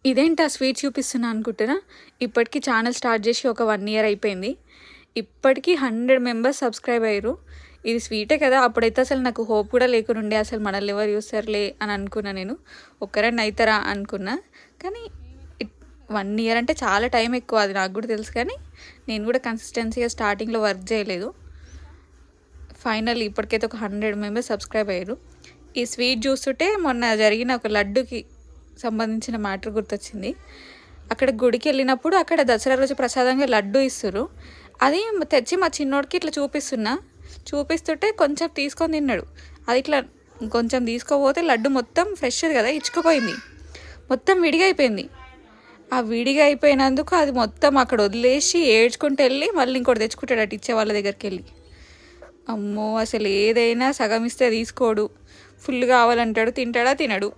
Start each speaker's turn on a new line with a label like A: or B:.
A: ఇదేంటి ఆ స్వీట్ చూపిస్తున్నా అనుకుంటున్నా? ఇప్పటికి ఛానల్ స్టార్ట్ చేసి ఒక 1 ఇయర్ అయిపోయింది. ఇప్పటికి 100 మెంబర్స్ సబ్స్క్రైబ్ అయ్యారు. ఇది స్వీటే కదా! అప్పుడైతే అసలు నాకు హోప్ కూడా లేకుండే. అసలు మనల్ని ఎవరు చూస్తారులే అని అనుకున్నా నేను. ఒక్కరన్నా అయితారా అనుకున్నా. కానీ 1 ఇయర్ అంటే చాలా టైం ఎక్కువ, అది నాకు కూడా తెలుసు. కానీ నేను కూడా కన్సిస్టెన్సీగా స్టార్టింగ్లో వర్క్ చేయలేదు. ఫైనల్ ఇప్పటికైతే ఒక 100 మెంబర్స్ సబ్స్క్రైబ్ అయ్యారు. ఈ స్వీట్ చూస్తుంటే మొన్న జరిగిన ఒక లడ్డుకి సంబంధించిన మ్యాటర్ గుర్తొచ్చింది. అక్కడ గుడికి వెళ్ళినప్పుడు అక్కడ దసరా రోజు ప్రసాదంగా లడ్డు ఇస్తారు. అది తెచ్చి మా చిన్నోడికి ఇట్లా చూపిస్తుంటే కొంచెం తీసుకొని తిన్నాడు. అది ఇట్లా కొంచెం తీసుకోపోతే లడ్డు మొత్తం ఫ్రెష్ కదా ఇచ్చుకుపోయింది, మొత్తం విడిగా అయిపోయింది. ఆ విడిగా అయిపోయినందుకు అది మొత్తం అక్కడ వదిలేసి ఏడ్చుకుంటూ వెళ్ళి మళ్ళీ ఇంకోటి తెచ్చుకుంటాడు అటు ఇచ్చే వాళ్ళ దగ్గరికి వెళ్ళి. అమ్మో, అసలు ఏదైనా సగం ఇస్తే తీసుకోడు, ఫుల్ కావాలంటాడు, తింటాడా తినడు.